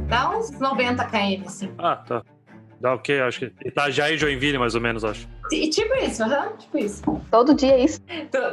Dá uns 90 km, assim. Ah, tá. Dá o quê? Acho que Itajaí e Joinville, mais ou menos, acho. E tipo isso, tipo isso. Todo dia é isso.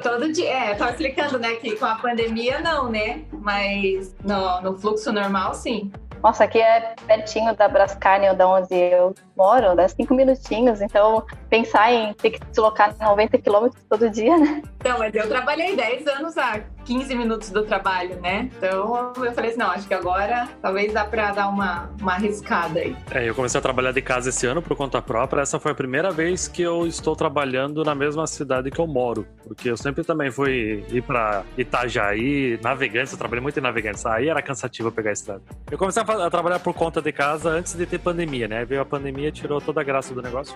Todo dia, eu tava explicando, né, que com a pandemia não, né, mas no fluxo normal, sim. Nossa, aqui é pertinho da Brascarne, da onde eu moro, dá 5 minutinhos, então pensar em ter que deslocar 90 quilômetros todo dia, né? Então, mas eu trabalhei 10 anos a 15 minutos do trabalho, né? Então eu falei assim, não, acho que agora talvez dá pra dar uma arriscada aí. Eu comecei a trabalhar de casa esse ano por conta própria. Essa foi a primeira vez que eu estou trabalhando na mesma cidade que eu moro, porque eu sempre também fui ir pra Itajaí, Navegantes, eu trabalhei muito em Navegantes, aí era cansativo pegar a estrada. Eu comecei a trabalhar por conta de casa antes de ter pandemia, né? Veio a pandemia e tirou toda a graça do negócio.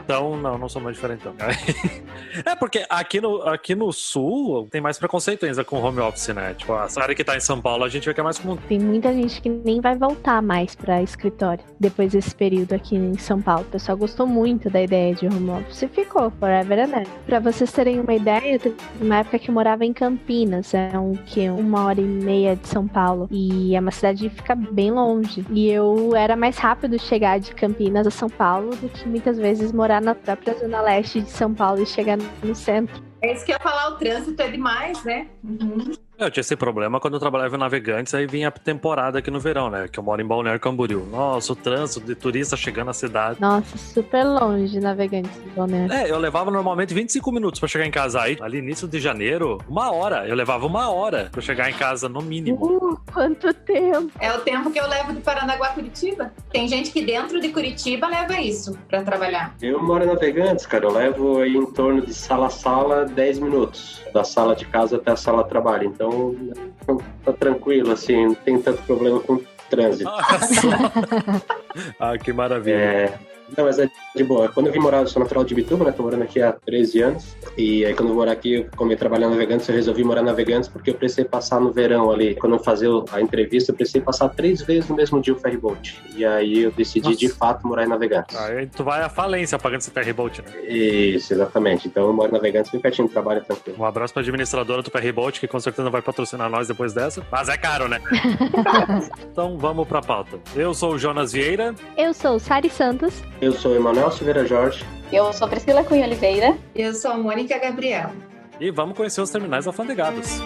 Então, não sou mais diferente, não. É porque aqui no sul tem mais preconceito ainda com home office, né? Tipo, a área que tá em São Paulo, a gente vê que é mais comum. Tem muita gente que nem vai voltar mais pra escritório depois desse período aqui em São Paulo. O pessoal gostou muito da ideia de home office e ficou forever and ever. Pra vocês terem uma ideia, teve uma época que eu morava em Campinas, uma hora e meia de São Paulo, e é uma cidade que fica bem longe. E eu era mais rápido chegar de Campinas a São Paulo do que muitas vezes morar na própria zona leste de São Paulo e chegar no centro. É isso que eu ia falar, o trânsito é demais, né? Uhum. Eu tinha esse problema quando eu trabalhava em Navegantes, aí vinha a temporada aqui no verão, né? Que eu moro em Balneário Camboriú. Nossa, o trânsito de turista chegando na cidade. Nossa, super longe Navegantes de Balneário. Eu levava normalmente 25 minutos pra chegar em casa. Aí, ali início de janeiro, 1 hora. Eu levava 1 hora pra chegar em casa, no mínimo. Quanto tempo! É o tempo que eu levo de Paranaguá a Curitiba. Tem gente que dentro de Curitiba leva isso pra trabalhar. Eu moro em Navegantes, cara. Eu levo aí em torno de sala a sala 10 minutos. Da sala de casa até a sala de trabalho. Então, tá tranquilo, assim, não tem tanto problema com o trânsito. Que maravilha. Não, mas é de boa. Quando eu vim morar, eu sou natural de Ibituba, né? Tô morando aqui há 13 anos. E aí, quando eu morar aqui, como eu trabalhar em Navegantes, eu resolvi morar em Navegantes porque eu precisei passar no verão ali. Quando eu fazia a entrevista, eu precisei passar 3 vezes no mesmo dia o ferryboat. E aí, eu decidi, de fato, morar em Navegantes. Aí tu vai à falência pagando esse ferryboat, né? Isso, exatamente. Então, eu moro em Navegantes, bem pertinho do trabalho, tranquilo. Um abraço pra administradora do ferryboat, que com certeza vai patrocinar nós depois dessa. Mas é caro, né? Então, vamos pra pauta. Eu sou o Jonas Vieira. Eu sou o Sari Santos. Eu sou o Emanuel Silveira Jorge. Eu sou Priscila Cunha Oliveira. Eu sou a Mônica Gabriela. E vamos conhecer os terminais alfandegados.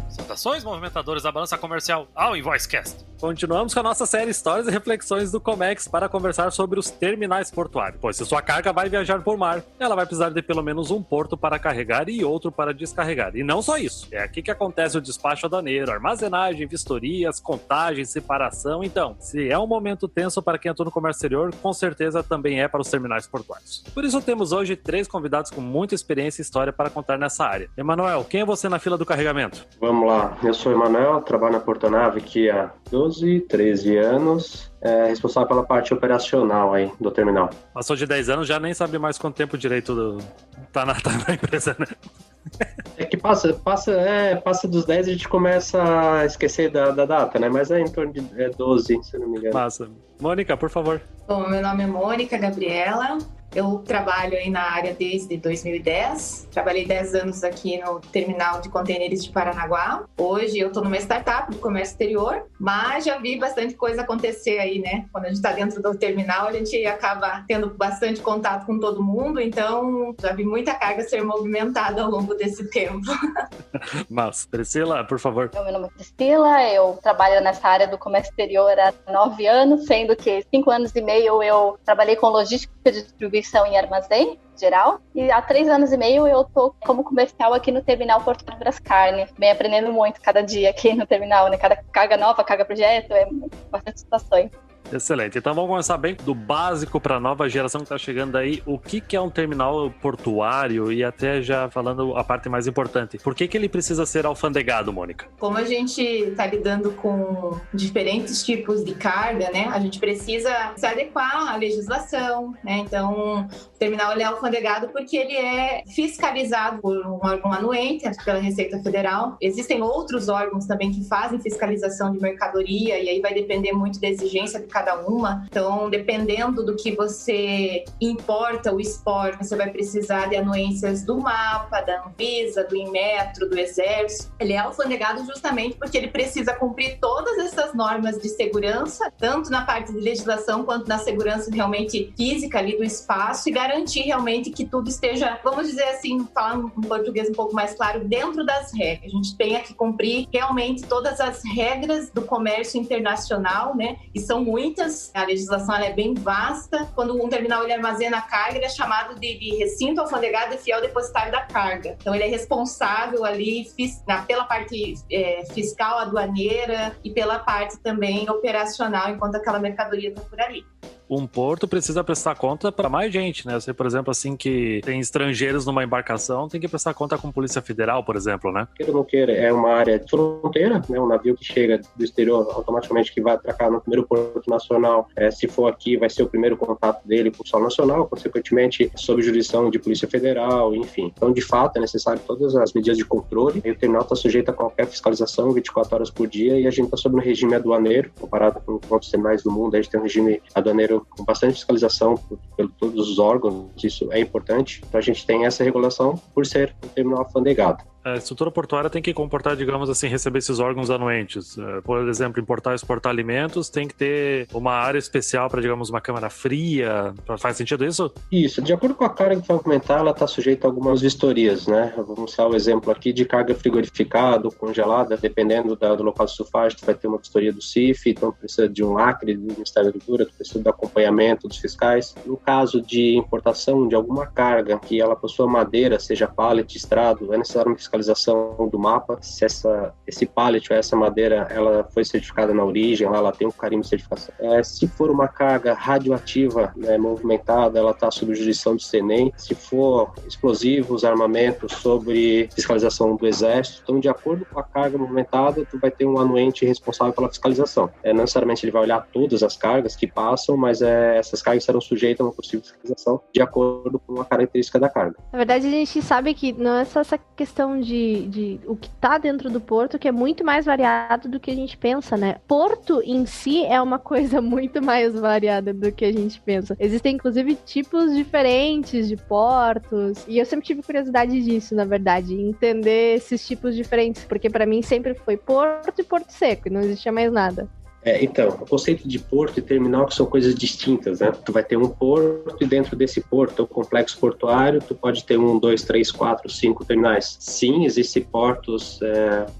Saudações, movimentadores da balança comercial ao InvoiceCast. Continuamos com a nossa série Histórias e Reflexões do Comex para conversar sobre os terminais portuários. Pois se sua carga vai viajar por mar, ela vai precisar de pelo menos um porto para carregar e outro para descarregar. E não só isso. É aqui que acontece o despacho aduaneiro, armazenagem, vistorias, contagem, separação. Então, se é um momento tenso para quem atua no comércio exterior, com certeza também é para os terminais portuários. Por isso temos hoje 3 convidados com muita experiência e história para contar nessa área. Emanuel, quem é você na fila do carregamento? Vamos lá. Eu sou o Emanuel, trabalho na Portonave aqui há 13 anos, responsável pela parte operacional aí do terminal. Passou de 10 anos, já nem sabe mais quanto tempo direito tá na empresa, né? É que passa dos 10 e a gente começa a esquecer da data, né? Mas é em torno de 12, se não me engano. Massa. Mônica, por favor. Bom, meu nome é Mônica Gabriela. Eu trabalho aí na área desde 2010. Trabalhei 10 anos aqui no terminal de contêineres de Paranaguá. Hoje eu estou numa startup de comércio exterior, mas já vi bastante coisa acontecer aí, né? Quando a gente está dentro do terminal, a gente acaba tendo bastante contato com todo mundo, então já vi muita carga ser movimentada ao longo desse tempo. Mas, Priscila, por favor. Meu nome é Priscila, eu trabalho nessa área do comércio exterior há 9 anos, sendo que 5 anos e meio eu trabalhei com logística de distribuição em armazém geral, e há 3 anos e meio eu tô como comercial aqui no terminal Portuário Brascarne. Bem, aprendendo muito cada dia aqui no terminal, né? Cada carga nova, carga projeto, bastante situações. Excelente. Então vamos começar bem do básico para a nova geração que está chegando aí. O que é um terminal portuário e até já falando a parte mais importante. Por que ele precisa ser alfandegado, Mônica? Como a gente está lidando com diferentes tipos de carga, né? A gente precisa se adequar à legislação, né? Então, o terminal ele é alfandegado porque ele é fiscalizado por um órgão anuente, pela Receita Federal. Existem outros órgãos também que fazem fiscalização de mercadoria e aí vai depender muito da exigência de cada uma. Então, dependendo do que você importa o esporte, você vai precisar de anuências do MAPA, da Anvisa, do Inmetro, do Exército. Ele é alfandegado justamente porque ele precisa cumprir todas essas normas de segurança, tanto na parte de legislação quanto na segurança realmente física ali do espaço, e garantir realmente que tudo esteja, vamos dizer assim, falando um português um pouco mais claro, dentro das regras. A gente tem que cumprir realmente todas as regras do comércio internacional, né? E são muitas. A legislação ela é bem vasta. Quando um terminal ele armazena a carga, ele é chamado de recinto alfandegado e fiel depositário da carga. Então ele é responsável ali pela parte fiscal, aduaneira, e pela parte também operacional, enquanto aquela mercadoria está por ali. Um porto precisa prestar conta para mais gente, né? Você, por exemplo, assim que tem estrangeiros numa embarcação, tem que prestar conta com a Polícia Federal, por exemplo, né? Queira ou não queira, é uma área de fronteira, né? Um navio que chega do exterior, automaticamente que vai atracar no primeiro porto nacional, se for aqui, vai ser o primeiro contato dele com o solo nacional, consequentemente, sob jurisdição de Polícia Federal, enfim. Então, de fato, é necessário todas as medidas de controle, e o terminal está sujeito a qualquer fiscalização 24 horas por dia, e a gente está sob um regime aduaneiro, comparado com outros terminais do mundo. A gente tem um regime aduaneiro com bastante fiscalização por todos os órgãos, isso é importante. Então a gente tem essa regulação por ser um terminal alfandegado. A estrutura portuária tem que comportar, digamos assim, receber esses órgãos anuentes. Por exemplo, importar e exportar alimentos, tem que ter uma área especial para, digamos, uma câmara fria. Faz sentido isso? Isso. De acordo com a carga que vai aumentar, ela está sujeita a algumas vistorias, né? Vamos usar o exemplo aqui de carga frigorificada ou congelada, dependendo do local de estufagem, tu vai ter uma vistoria do CIF, então precisa de um lacre do Ministério da Agricultura, tu precisa do acompanhamento dos fiscais. No caso de importação de alguma carga que ela possua madeira, seja pallet, estrado, é necessário uma fiscalização do MAPA, se esse pallet ou essa madeira ela foi certificada na origem, ela tem um carimbo de certificação. Se for uma carga radioativa, né, movimentada, ela está sob jurisdição do CENEM. Se for explosivos, armamentos, sobre fiscalização do Exército. Então, de acordo com a carga movimentada, tu vai ter um anuente responsável pela fiscalização. Não necessariamente ele vai olhar todas as cargas que passam, mas essas cargas serão sujeitas a uma possível fiscalização de acordo com a característica da carga. Na verdade, a gente sabe que não é só essa questão de o que está dentro do porto, que é muito mais variado do que a gente pensa, né? Porto em si é uma coisa muito mais variada do que a gente pensa. Existem, inclusive, tipos diferentes de portos, e eu sempre tive curiosidade disso, na verdade, entender esses tipos diferentes, porque para mim sempre foi porto e porto seco, e não existia mais nada. Então, o conceito de porto e terminal que são coisas distintas, né? Tu vai ter um porto e dentro desse porto, o complexo portuário, tu pode ter 1, 2, 3, 4, 5 terminais. Sim, existem portos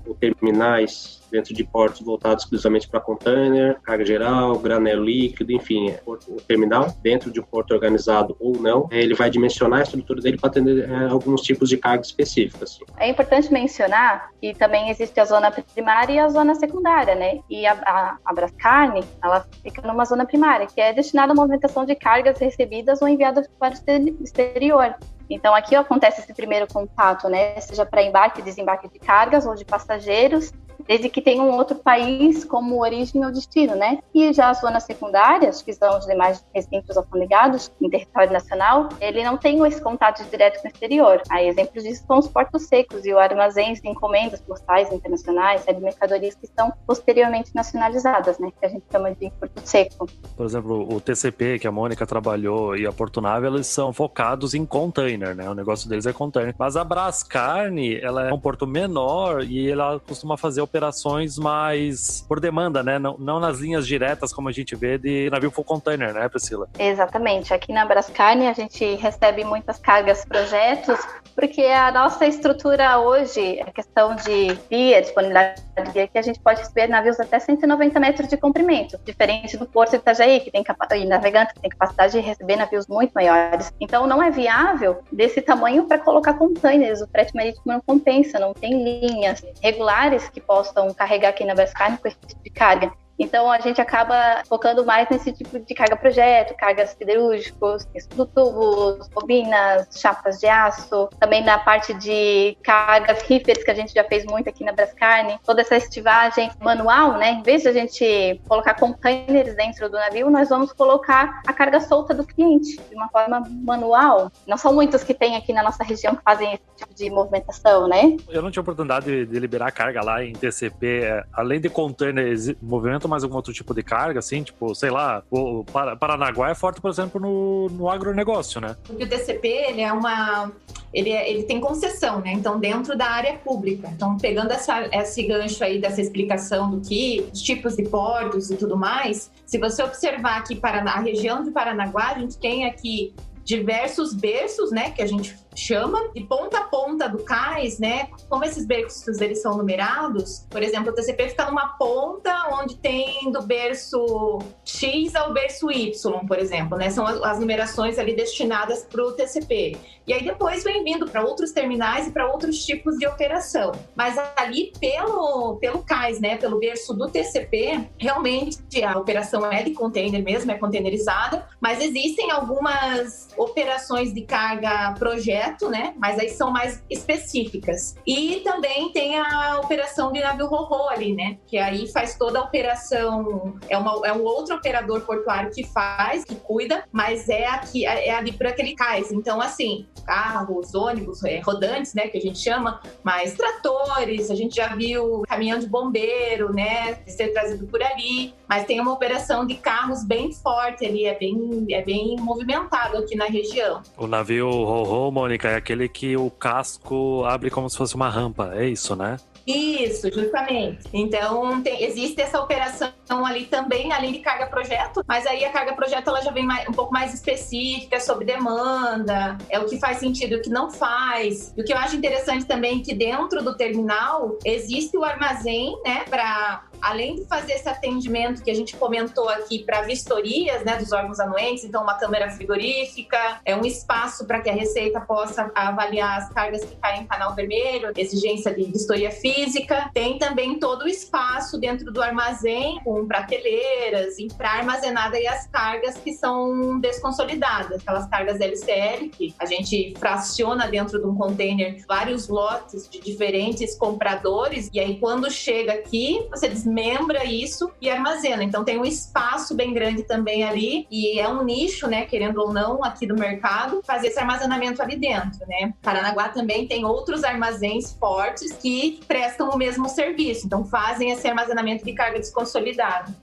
ou terminais dentro de portos voltados exclusivamente para container, carga geral, granel líquido, enfim, o terminal dentro de um porto organizado ou não, ele vai dimensionar a estrutura dele para atender alguns tipos de carga específicas. É importante mencionar que também existe a zona primária e a zona secundária, né? E a Brascarne, ela fica numa zona primária, que é destinada à movimentação de cargas recebidas ou enviadas para o exterior. Então, aqui acontece esse primeiro contato, né? Seja para embarque e desembarque de cargas ou de passageiros, desde que tenha um outro país como origem ou destino, né? E já as zonas secundárias, que são os demais recintos alfandegados em território nacional, ele não tem esse contato direto com o exterior. Aí, exemplos disso são os portos secos e os armazéns de encomendas postais internacionais, de mercadorias que são posteriormente nacionalizadas, né? Que a gente chama de porto seco. Por exemplo, o TCP, que a Mônica trabalhou, e a Portunave, eles são focados em container, né? O negócio deles é container. Mas a Brascarne, ela é um porto menor e ela costuma fazer operações mais por demanda, né? Não nas linhas diretas como a gente vê de navio full container, né, Priscila? Exatamente. Aqui na Brascarne a gente recebe muitas cargas projetos, porque a nossa estrutura hoje, a questão de via, disponibilidade de via, que a gente pode receber navios até 190 metros de comprimento, diferente do Porto de Itajaí, que tem e navegante que tem capacidade de receber navios muito maiores. Então não é viável desse tamanho para colocar containers, o frete marítimo não compensa, não tem linhas regulares que possam carregar aqui na Brascarne com esse tipo de carga. Então, a gente acaba focando mais nesse tipo de carga-projeto, cargas siderúrgicos, tubos, bobinas, chapas de aço, também na parte de cargas reefers, que a gente já fez muito aqui na Brascarne, toda essa estivagem manual, né? Em vez de a gente colocar containers dentro do navio, nós vamos colocar a carga solta do cliente, de uma forma manual. Não são muitos que tem aqui na nossa região que fazem esse tipo de movimentação, né? Eu não tinha oportunidade de liberar carga lá em TCP. Além de container, movimento exportam mais algum outro tipo de carga, assim? Tipo, sei lá, o Paranaguá é forte, por exemplo, no agronegócio, né? Porque o TCP, ele tem concessão, né? Então, dentro da área pública. Então, pegando esse gancho aí dessa explicação dos tipos de portos e tudo mais, se você observar aqui a região de Paranaguá, a gente tem aqui diversos berços, né, que a gente chama, de ponta a ponta do cais, né, como esses berços eles são numerados, por exemplo, o TCP fica numa ponta onde tem do berço X ao berço Y, por exemplo, né, são as numerações ali destinadas para o TCP. E aí depois vem vindo para outros terminais e para outros tipos de operação. Mas ali pelo cais, né, pelo berço do TCP, realmente a operação é de container mesmo, é containerizada, mas existem algumas operações de carga projeto, né? Mas aí são mais específicas. E também tem a operação de navio ro-ro ali, né? Que aí faz toda a operação, é um outro operador portuário que faz, que cuida, mas é ali por aquele cais. Então, assim, carros, ônibus, rodantes, né? Que a gente chama, mas tratores, a gente já viu caminhão de bombeiro, né? Ser trazido por ali, mas tem uma operação de carros bem forte ali, é bem movimentado aqui na região. O navio ro-ro, Mônica, é aquele que o casco abre como se fosse uma rampa, é isso, né? Isso, justamente. Então, existe essa operação ali também, além de carga projeto, mas aí a carga projeto ela já vem um pouco mais específica, sobre demanda, é o que faz sentido e o que não faz. E o que eu acho interessante também é que dentro do terminal existe o armazém, né, para além de fazer esse atendimento que a gente comentou aqui para vistorias, né, dos órgãos anuentes, então uma câmera frigorífica, um espaço para que a Receita possa avaliar as cargas que caem em canal vermelho, exigência de vistoria física. Tem também todo o espaço dentro do armazém com prateleiras para armazenar daí as cargas que são desconsolidadas, aquelas cargas LCL que a gente fraciona dentro de um container vários lotes de diferentes compradores e aí quando chega aqui, você desmembra isso e armazena. Então tem um espaço bem grande também ali e é um nicho, né, querendo ou não, aqui do mercado, fazer esse armazenamento ali dentro, né? Paranaguá também tem outros armazéns fortes que prestam o mesmo serviço, então fazem esse armazenamento de carga desconsolidada.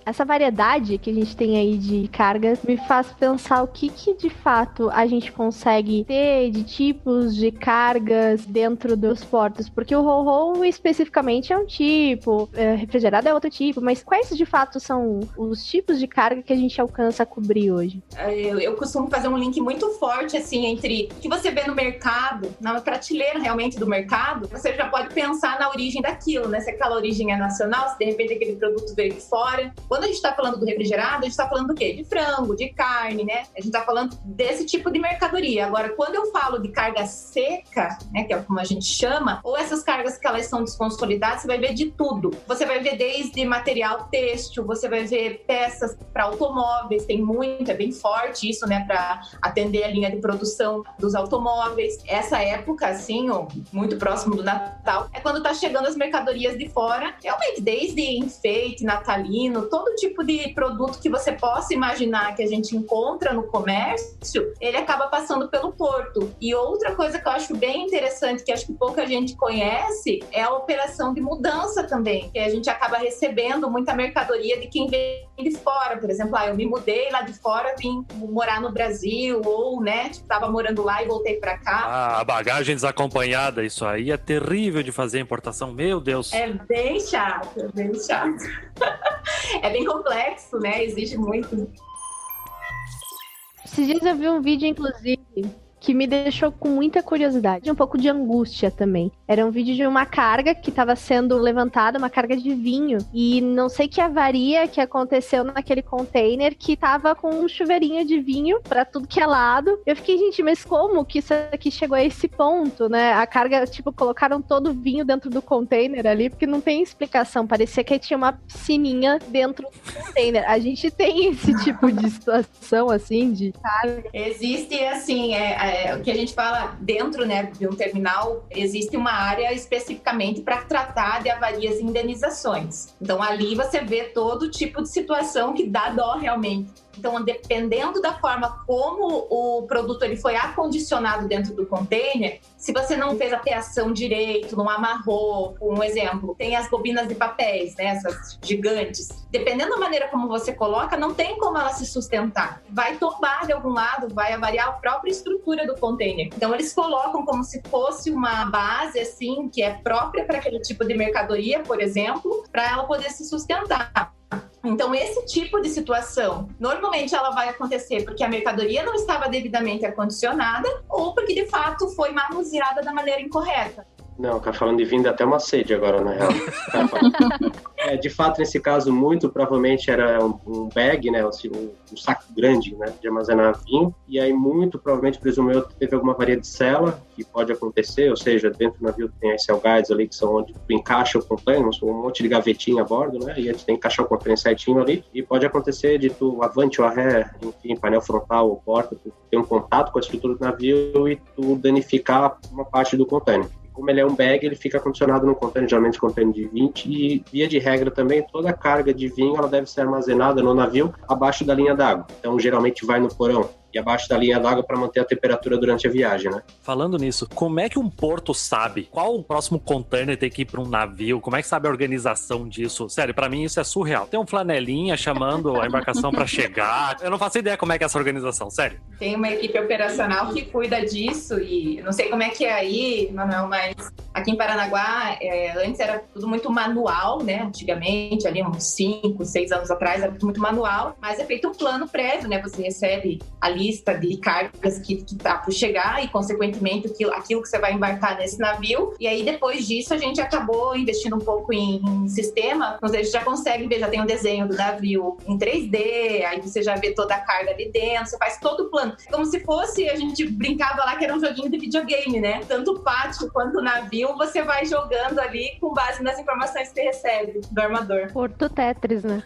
Essa variedade que a gente tem aí de cargas me faz pensar o que de fato a gente consegue ter de tipos de cargas dentro dos portos, porque o ro-ro especificamente é um tipo, refrigerado é outro tipo, mas quais de fato são os tipos de carga que a gente alcança a cobrir hoje? Eu costumo fazer um link muito forte assim entre o que você vê no mercado, na prateleira realmente do mercado, você já pode pensar na origem daquilo, né? Se aquela origem é nacional, se de repente aquele produto veio de fora. Quando a gente está falando do refrigerado, a gente está falando do quê? De frango, de carne, né? A gente está falando desse tipo de mercadoria. Agora, quando eu falo de carga seca, né, que é como a gente chama, ou essas cargas que elas são desconsolidadas, você vai ver de tudo. Você vai ver desde material têxtil, você vai ver peças para automóveis, tem muito, é bem forte isso, né, para atender a linha de produção dos automóveis. Essa época, assim, muito próximo do Natal, é quando tá chegando as mercadorias de fora, realmente, desde enfeite, natalino, todo tipo de produto que você possa imaginar que a gente encontra no comércio, ele acaba passando pelo porto. E outra coisa que eu acho bem interessante, que acho que pouca gente conhece, é a operação de mudança também, que a gente acaba recebendo muita mercadoria de quem vem de fora. Por exemplo, eu me mudei lá de fora, vim morar no Brasil, ou, né, tava morando lá e voltei pra cá. A bagagem desacompanhada, isso aí é terrível de fazer a importação, meu Deus. É bem chato, é bem chato. É bem complexo, né? Exige muito. Esses dias eu vi um vídeo, inclusive, que me deixou com muita curiosidade, um pouco de angústia também. Era um vídeo de uma carga que estava sendo levantada, uma carga de vinho, e não sei que avaria que aconteceu naquele container que tava com um chuveirinho de vinho pra tudo que é lado. Eu fiquei, gente, mas como que isso aqui chegou a esse ponto, né? A carga, tipo, colocaram todo o vinho dentro do container ali, porque não tem explicação. Parecia que tinha uma piscininha dentro do container. A gente tem esse tipo de situação, assim, de carga? Existe, assim, O que a gente fala dentro, né, de um terminal, existe uma área especificamente para tratar de avarias e indenizações. Então, ali você vê todo tipo de situação que dá dó realmente. Então, dependendo da forma como o produto ele foi acondicionado dentro do container, se você não fez a peação direito, não amarrou, um exemplo, tem as bobinas de papéis, né, essas gigantes. Dependendo da maneira como você coloca, não tem como ela se sustentar. Vai tombar de algum lado, vai avariar a própria estrutura do container. Então, eles colocam como se fosse uma base, assim, que é própria para aquele tipo de mercadoria, por exemplo, para ela poder se sustentar. Então, esse tipo de situação, normalmente ela vai acontecer porque a mercadoria não estava devidamente acondicionada ou porque, de fato, foi manuseada da maneira incorreta. Não, tá falando de vinho, dá até uma sede agora, na real. De fato, nesse caso, muito provavelmente era um bag, né, um saco grande, né, de armazenar vinho, e aí muito provavelmente, presumo eu, teve alguma avaria de sela, que pode acontecer, ou seja, dentro do navio tem as cell guides ali, que são onde tu encaixa o container, um monte de gavetinha a bordo, né, e a gente tem que encaixar o container certinho ali, e pode acontecer de tu avante ou arré, enfim, painel frontal ou porta, tu ter um contato com a estrutura do navio e tu danificar uma parte do container. Como ele é um bag, ele fica condicionado no container, geralmente container de 20, e via de regra também, toda a carga de vinho ela deve ser armazenada no navio abaixo da linha d'água. Então, geralmente vai no porão e abaixo da linha d'água para manter a temperatura durante a viagem, né? Falando nisso, como é que um porto sabe qual o próximo container tem que ir para um navio? Como é que sabe a organização disso? Sério, para mim isso é surreal. Tem um flanelinha chamando a embarcação para chegar. Eu não faço ideia como é que é essa organização, sério. Tem uma equipe operacional que cuida disso e não sei como é que é aí, Manuel, mas aqui em Paranaguá, antes era tudo muito manual, né? Antigamente, ali uns 5, 6 anos atrás, era tudo muito manual, mas é feito um plano prévio, né? Você recebe a lista de cargas que tá por chegar e, consequentemente, aquilo que você vai embarcar nesse navio. E aí, depois disso, a gente acabou investindo um pouco em sistema. Então, a gente já consegue ver, já tem um desenho do navio em 3D, aí você já vê toda a carga ali dentro, você faz todo o plano. Como se fosse, a gente brincava lá que era um joguinho de videogame, né? Tanto o pátio quanto o navio, você vai jogando ali com base nas informações que você recebe do armador. Porto Tetris, né?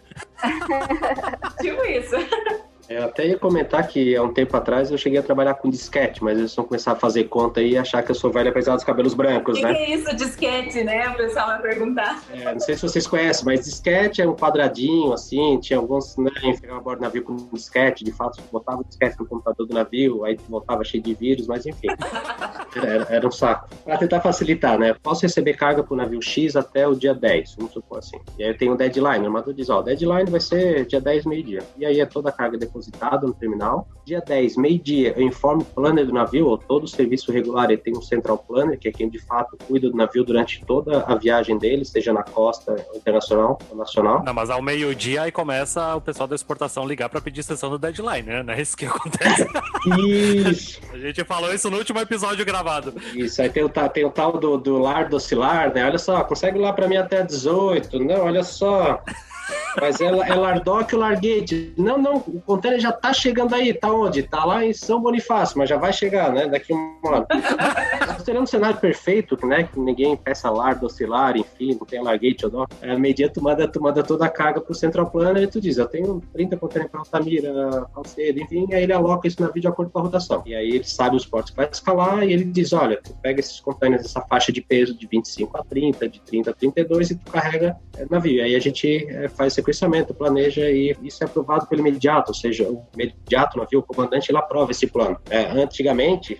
Tipo isso. Eu até ia comentar que há um tempo atrás eu cheguei a trabalhar com disquete, mas eles vão começar a fazer conta e achar que eu sou velho apesar dos cabelos brancos, né? O que é isso, disquete, né? O pessoal vai perguntar. Não sei se vocês conhecem, mas disquete é um quadradinho, assim, tinha alguns, né, ficava a bordo do navio com disquete, de fato, botava o disquete no computador do navio, aí voltava cheio de vírus, mas enfim, era um saco. Para tentar facilitar, né? Posso receber carga pro navio X até o dia 10, vamos supor assim. E aí eu tenho um deadline, o armador diz, o deadline vai ser dia 10, meio-dia. E aí é toda a carga depositada no terminal. Dia 10, meio-dia, eu informo o planner do navio, ou todo o serviço regular, ele tem um central planner, que é quem de fato cuida do navio durante toda a viagem dele, seja na costa internacional ou nacional. Não, mas ao meio-dia aí começa o pessoal da exportação ligar para pedir sessão do deadline, né? Não é isso que acontece. Isso! A gente falou isso no último episódio gravado. Isso, aí tem o tal do lar oscilar, né? Olha só, consegue lá para mim até 18. Não, olha só... Mas é Lardoc ou Largate? Não, o container já tá chegando aí. Tá onde? Tá lá em São Bonifácio, mas já vai chegar, né? Daqui uma hora. Seria um cenário perfeito, né? Que ninguém peça Lardo, oscilar, enfim, não tem Largate ou não. Meio-dia tu manda toda a carga pro Central Planner e tu diz, eu tenho 30 containers para Altamira, Alcedo, enfim, aí ele aloca isso na navio de acordo com a rotação. E aí ele sabe os portos que vai escalar e ele diz, olha, tu pega esses containers, essa faixa de peso de 25 a 30, de 30 a 32 e tu carrega navio. E aí a gente faz sequenciamento, planeja e isso é aprovado pelo imediato, ou seja, o imediato navio, o comandante, ele aprova esse plano. Antigamente,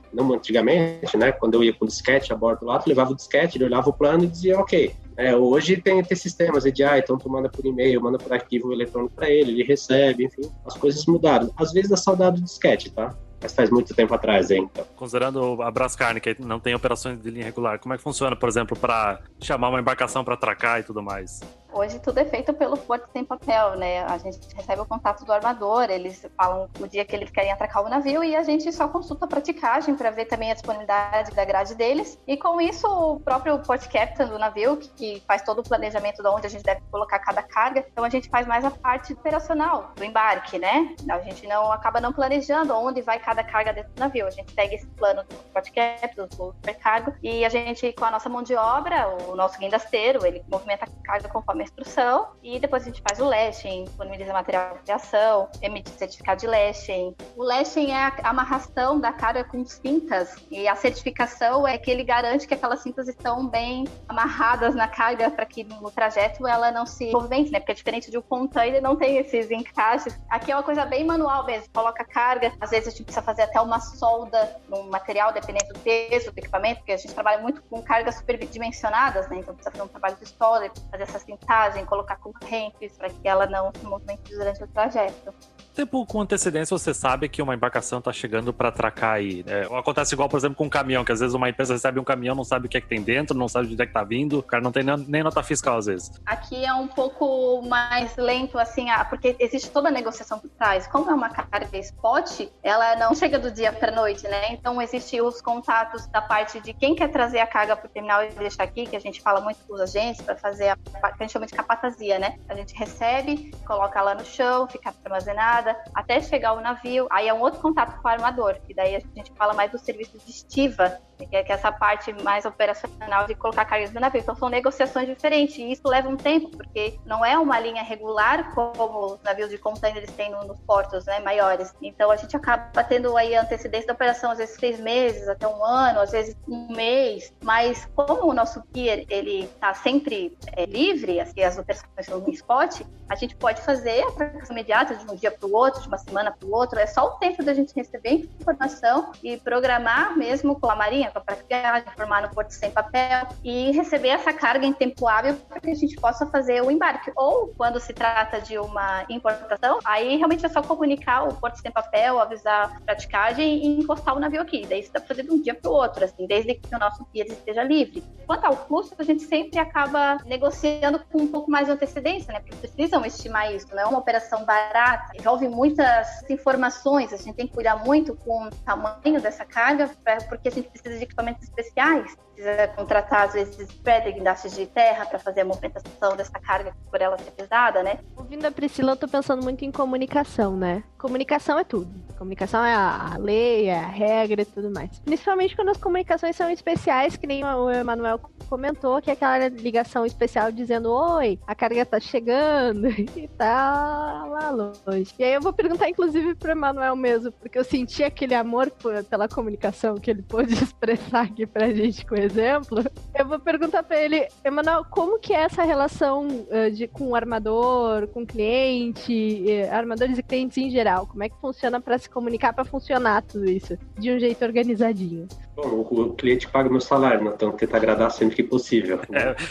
né, quando eu ia com o disquete a bordo lá, tu levava o disquete, ele olhava o plano e dizia, ok. Hoje tem sistemas de então tu manda por e-mail, manda por arquivo eletrônico para ele recebe, enfim, as coisas mudaram. Às vezes dá saudade do disquete, tá? Mas faz muito tempo atrás, hein? Então. Considerando a Brascarne, que não tem operações de linha regular, como é que funciona, por exemplo, para chamar uma embarcação para atracar e tudo mais? Hoje tudo é feito pelo Porto Sem Papel, né? A gente recebe o contato do armador, eles falam o dia que eles querem atracar o navio e a gente só consulta a praticagem para ver também a disponibilidade da grade deles. E com isso, o próprio Port Captain do navio, que faz todo o planejamento de onde a gente deve colocar cada carga, então a gente faz mais a parte operacional do embarque, né? A gente acaba não planejando onde vai cada carga dentro do navio. A gente segue esse plano do Port Captain, do supercargo, e a gente, com a nossa mão de obra, o nosso guindasteiro, ele movimenta a carga conforme uma instrução e depois a gente faz o lashing, disponibiliza material de criação, emite certificado de lashing. O lashing é a amarração da carga com cintas e a certificação é que ele garante que aquelas cintas estão bem amarradas na carga para que no trajeto ela não se movimente, né? Porque é diferente de um container, não tem esses encaixes. Aqui é uma coisa bem manual mesmo, coloca carga, às vezes a gente precisa fazer até uma solda no material, dependendo do peso do equipamento, porque a gente trabalha muito com cargas superdimensionadas, né? Então precisa fazer um trabalho de solda, fazer essa cintagem, colocar correntes para que ela não se movimente durante o trajeto. Tempo com antecedência você sabe que uma embarcação está chegando para atracar aí. Acontece igual, por exemplo, com um caminhão, que às vezes uma empresa recebe um caminhão, não sabe o que é que tem dentro, não sabe de onde é que tá vindo, o cara não tem nem nota fiscal às vezes. Aqui é um pouco mais lento, assim, porque existe toda a negociação por trás. Como é uma carga spot, ela não chega do dia para noite, né? Então existem os contatos da parte de quem quer trazer a carga para o terminal e deixar aqui, que a gente fala muito com os agentes para fazer a que a gente chama de capatazia, né? A gente recebe, coloca lá no chão, fica armazenada, até chegar ao navio. Aí é um outro contato com o armador, que daí a gente fala mais do serviço de estiva, que é essa parte mais operacional de colocar cargas no navio. Então são negociações diferentes e isso leva um tempo, porque não é uma linha regular como os navios de containers têm nos portos, né, maiores. Então a gente acaba tendo aí a antecedência da operação, às vezes 6 meses, até 1 ano, às vezes 1 mês, mas como o nosso pier, ele está sempre livre, assim, as operações são em spot, a gente pode fazer a atracação imediata de um dia para o outro, de uma semana para o outro, é só o tempo da gente receber informação e programar mesmo com a Marinha, com a praticagem, informar no porto sem papel e receber essa carga em tempo hábil para que a gente possa fazer o embarque. Ou, quando se trata de uma importação, aí realmente é só comunicar o porto sem papel, avisar a praticagem e encostar o navio aqui. Daí isso dá para fazer de um dia para o outro, assim, desde que o nosso pier esteja livre. Quanto ao custo, a gente sempre acaba negociando com um pouco mais de antecedência, né? Porque precisam estimar isso, não é uma operação barata, envolve muitas informações, a gente tem que cuidar muito com o tamanho dessa carga, porque a gente precisa de equipamentos especiais, precisa contratar, às vezes, spreader, guindastes de terra para fazer a movimentação dessa carga por ela ser pesada, né? Ouvindo a Priscila, eu tô pensando muito em comunicação, né? Comunicação é tudo. Comunicação é a lei, é a regra e tudo mais. Principalmente quando as comunicações são especiais, que nem o Emanuel comentou, que é aquela ligação especial dizendo: oi, a carga tá chegando e tá lá longe. E aí eu vou perguntar, inclusive, pro Emanuel mesmo, porque eu senti aquele amor pela comunicação que ele pôde expressar aqui pra gente com exemplo. Eu vou perguntar pra ele: Emanuel, como que é essa relação com o armador, com o cliente, armadores e clientes em geral? Como é que funciona pra se comunicar, pra funcionar tudo isso de um jeito organizadinho? Bom, o cliente paga meu salário, né? Então tenta agradar sempre que possível.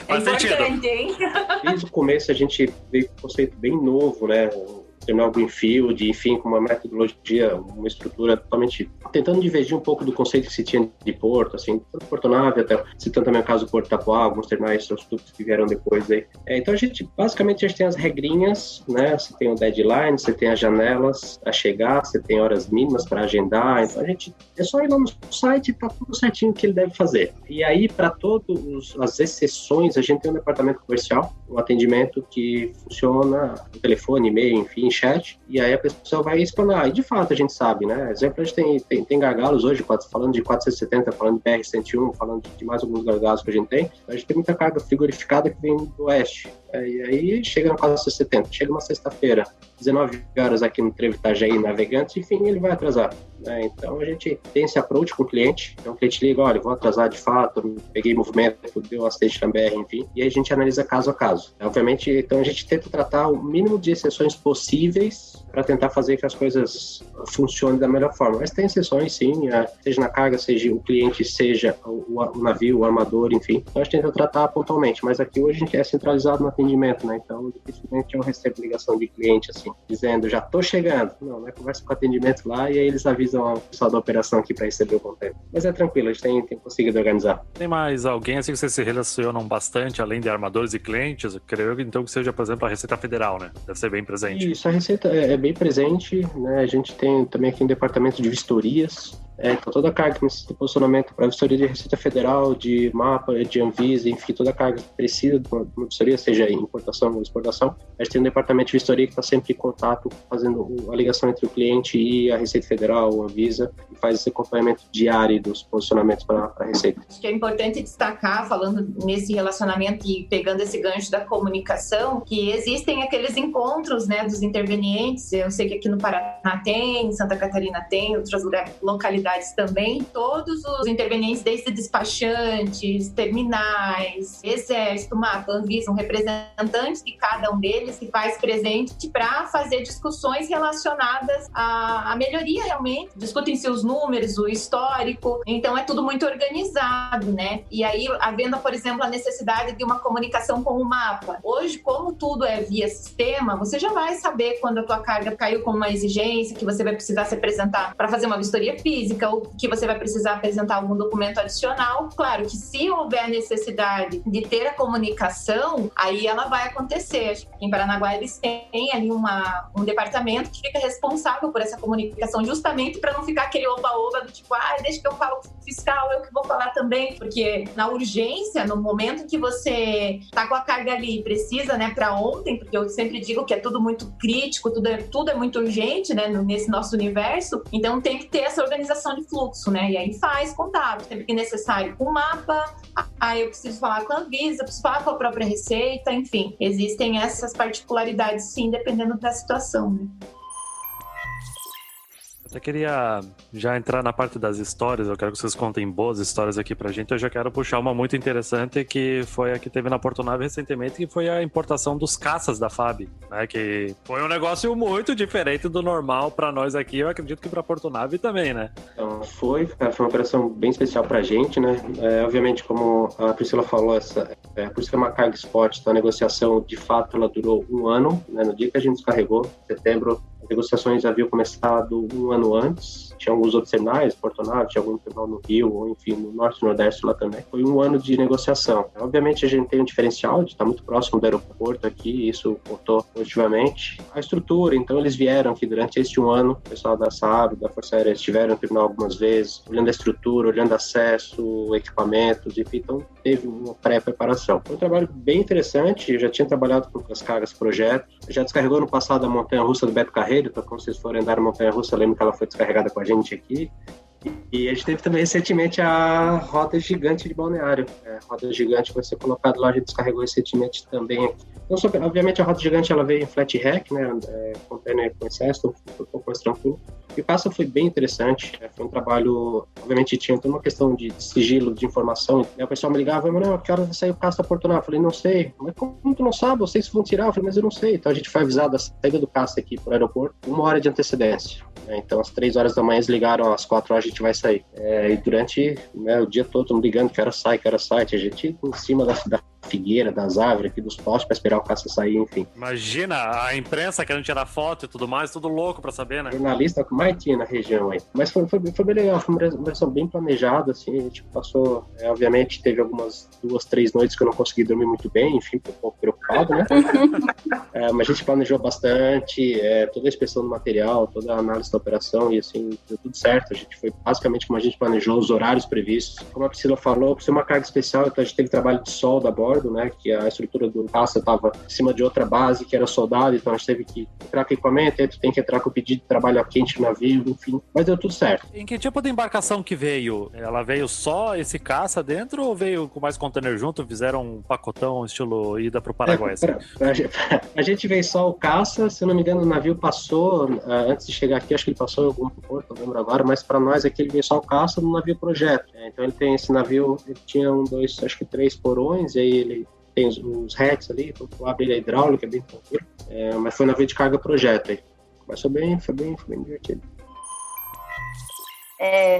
Faz sentido. Hein? Desde o começo a gente veio com um conceito bem novo, né? Terminal Greenfield, enfim, com uma metodologia, uma estrutura totalmente tentando divergir um pouco do conceito que se tinha de porto, assim, tanto portonave, até citando também o caso do Porto Itapuá, alguns terminais infraestruturas que vieram depois aí. Então basicamente a gente tem as regrinhas, né? Você tem o deadline, você tem as janelas a chegar, você tem horas mínimas para agendar, então é só ir lá no site e tá tudo certinho o que ele deve fazer. E aí, para todas as exceções, a gente tem um departamento comercial, um atendimento que funciona no telefone, e-mail, enfim, chat, e aí a pessoa vai explanar. E de fato a gente sabe, né? Exemplo, a gente tem gargalos hoje, falando de 470, falando de BR-101, falando de mais alguns gargalos que a gente tem. A gente tem muita carga frigorificada que vem do oeste. E aí chega na 470, chega uma sexta-feira, 19 horas aqui no Trevo Itajaí, Navegantes, enfim, ele vai atrasar. Né? Então a gente tem esse approach com o cliente, então o cliente liga: olha, vou atrasar de fato, peguei movimento, deu acidente na BR, enfim, e aí a gente analisa caso a caso. Obviamente, então a gente tenta tratar o mínimo de exceções possíveis para tentar fazer que as coisas funcionem da melhor forma. Mas tem exceções, sim, seja na carga, seja o cliente, seja o navio, o armador, enfim. Então a gente tenta tratar pontualmente, mas aqui hoje a gente é centralizado no atendimento, né? Então dificilmente eu recebo ligação de cliente, assim, dizendo: já tô chegando. Não, né? Conversa com o atendimento lá e aí eles avisam o pessoal da operação aqui para receber o container. Mas é tranquilo, a gente tem conseguido organizar. Tem mais alguém assim que vocês se relacionam bastante, além de armadores e clientes? Eu creio então que seja, por exemplo, a Receita Federal, né? Deve ser bem presente. Isso, a Receita é bem presente, né? A gente tem também aqui um departamento de vistorias, Então toda a carga que necessita de posicionamento para vistoria de Receita Federal, de mapa, de Anvisa, enfim, toda a carga que precisa de uma vistoria, seja importação ou exportação, a gente tem um departamento de vistoria que está sempre em contato, fazendo a ligação entre o cliente e a Receita Federal, a Anvisa, e faz esse acompanhamento diário dos posicionamentos para a Receita. Acho que é importante destacar, falando nesse relacionamento e pegando esse gancho da comunicação, que existem aqueles encontros, né, dos intervenientes. Eu sei que aqui no Paraná tem, em Santa Catarina tem, outras localidades também. Todos os intervenientes, desde despachantes, terminais, Exército, MAPA, Anvisa, um representantes de cada um deles que faz presente para fazer discussões relacionadas à melhoria realmente. Discutem-se os números, o histórico, então é tudo muito organizado, né? E aí, havendo, por exemplo, a necessidade de uma comunicação com o mapa. Hoje, como tudo é via sistema, você já vai saber quando a tua carga caiu com uma exigência, que você vai precisar se apresentar para fazer uma vistoria física ou que você vai precisar apresentar algum documento adicional. Claro que se houver necessidade de ter a comunicação, aí ela vai acontecer. Acho que em Paranaguá eles têm ali um departamento que fica responsável por essa comunicação, justamente para não ficar aquele oba-oba do tipo, deixa que eu falo com o fiscal, eu que vou falar também, porque na urgência, no momento que você tá com a carga ali e precisa, né, para ontem, porque eu sempre digo que é tudo muito crítico, tudo é muito urgente, né, nesse nosso universo, então tem que ter essa organização de fluxo, né, e aí faz contato, sempre que necessário com o mapa, eu preciso falar com a Anvisa, preciso falar com a própria Receita, enfim, existem essas particularidades sim, dependendo da situação, né. Eu queria já entrar na parte das histórias, eu quero que vocês contem boas histórias aqui pra gente. Eu já quero puxar uma muito interessante, que foi a que teve na Portonave recentemente, que foi a importação dos caças da FAB, né? Que foi um negócio muito diferente do normal pra nós aqui, eu acredito que pra Portonave também, né? Então, foi uma operação bem especial pra gente, né? Obviamente, como a Priscila falou, por isso que é uma carga spot, então a negociação, de fato, ela durou 1 ano, né? No dia que a gente descarregou, em setembro, as negociações haviam começado 1 ano antes, tinha alguns outros terminais, Portonave, tinha algum terminal no Rio, ou enfim, no Norte e Nordeste lá também. Foi 1 ano de negociação. Obviamente a gente tem um diferencial de estar muito próximo do aeroporto aqui, isso contou positivamente. A estrutura, então eles vieram aqui durante este 1 ano, o pessoal da SAB, da Força Aérea, estiveram no terminal algumas vezes, olhando a estrutura, olhando acesso, equipamentos, enfim, então teve uma pré-preparação. Foi um trabalho bem interessante, eu já tinha trabalhado com as cargas projeto, já descarregou no passado a montanha-russa do Beto Carreiro, então quando vocês forem andar na montanha-russa, eu lembro que ela foi descarregada com a gente aqui. E a gente teve também recentemente a roda gigante de Balneário. A roda gigante vai ser colocada lá, a gente descarregou recentemente também aqui. Então, obviamente a roda gigante ela veio em flat rack, né, container com excesso, foi um pouco mais tranquilo. E o caça foi bem interessante, foi um trabalho, obviamente tinha toda uma questão de sigilo, de informação. E o pessoal me ligava, Manuel, que hora vai sair o caça da Portonave? Eu falei, não sei. Mas como tu não sabe? Vocês vão tirar? Eu falei, mas eu não sei. Então a gente foi avisado da saída do caça aqui para o aeroporto 1 hora de antecedência. Então às 3 horas da manhã eles ligaram, às 4 horas a gente vai sair. E durante o dia todo, me ligando, que hora sai. A gente em cima da figueira, das árvores, aqui dos postes, para esperar o caça sair, enfim. Imagina, a imprensa querendo tirar foto e tudo mais, tudo louco para saber, né? Jornalista que mais tinha na região aí. Mas foi bem legal, foi uma versão bem planejada, assim, a gente passou, obviamente teve algumas 2, 3 noites que eu não consegui dormir muito bem, enfim, tô um pouco preocupado, né? Mas a gente planejou bastante, toda a inspeção do material, toda a análise da operação, e assim, deu tudo certo, a gente foi basicamente como a gente planejou, os horários previstos. Como a Priscila falou, por ser uma carga especial, então a gente teve trabalho de solda a bordo, né, que a estrutura do caça estava em cima de outra base, que era soldado, então a gente teve que entrar com equipamento, aí tu tem que entrar com o pedido de trabalho quente no navio, enfim, mas deu tudo certo. Em que tipo de embarcação que veio? Ela veio só esse caça dentro ou veio com mais container junto? Fizeram um pacotão estilo ida pro Paraguai? A gente veio só o caça, se eu não me engano o navio passou, antes de chegar aqui, acho que ele passou em algum porto, não lembro agora, mas para nós aqui ele veio só o caça no navio projeto. Então ele tem esse navio, ele tinha acho que 3 porões, e aí ele tem os hatches ali, então tu abre ele a hidráulica, é bem tranquilo. Mas foi navio de carga projeto aí. Mas foi bem divertido.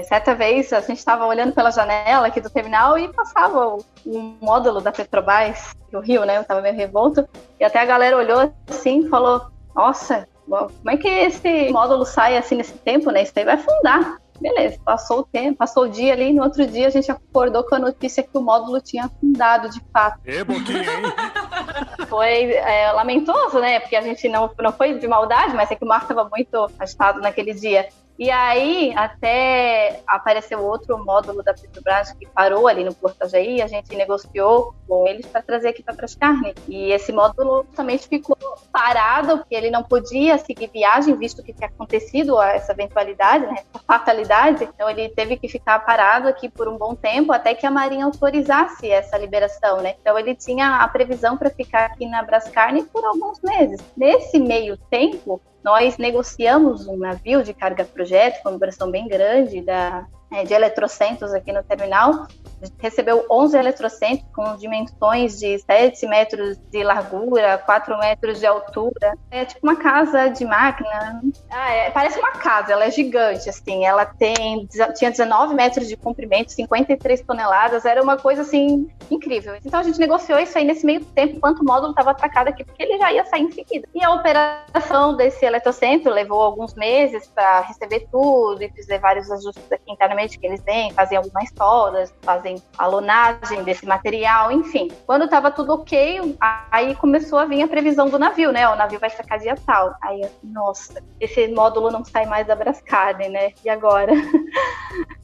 Certa vez a gente estava olhando pela janela aqui do terminal e passava um módulo da Petrobras do Rio, né? Eu estava meio revolto. E até a galera olhou assim e falou, nossa, como é que esse módulo sai assim nesse tempo, né? Isso aí vai afundar. Beleza, passou o tempo, passou o dia ali, e no outro dia a gente acordou com a notícia que o módulo tinha afundado de fato. Boquinha, hein? Foi lamentoso, né? Porque a gente não foi de maldade, mas é que o mar estava muito agitado naquele dia. E aí, até apareceu outro módulo da Petrobras que parou ali no Porto Ajaí, a gente negociou com eles para trazer aqui para Brascarne. E esse módulo também ficou parado, porque ele não podia seguir viagem, visto que tinha acontecido essa eventualidade, né, essa fatalidade. Então, ele teve que ficar parado aqui por um bom tempo, até que a Marinha autorizasse essa liberação, né? Então, ele tinha a previsão para ficar aqui na Brascarne por alguns meses. Nesse meio tempo, nós negociamos um navio de carga-projeto, com uma operação bem grande de eletrocentros aqui no terminal. A gente recebeu 11 eletrocentros com dimensões de 7 metros de largura, 4 metros de altura. É tipo uma casa de máquina. Parece uma casa, ela é gigante, assim. Ela tinha 19 metros de comprimento, 53 toneladas. Era uma coisa, assim, incrível. Então a gente negociou isso aí nesse meio tempo, enquanto o módulo estava atracado aqui, porque ele já ia sair em seguida. E a operação desse eletrocentro levou alguns meses para receber tudo e fazer vários ajustes aqui internamente que eles têm, fazem algumas soldas, fazem a lonagem desse material, enfim. Quando estava tudo ok, aí começou a vir a previsão do navio, né? O navio vai sacar dia tal. Aí, nossa, esse módulo não sai mais da Brascarne, né? E agora?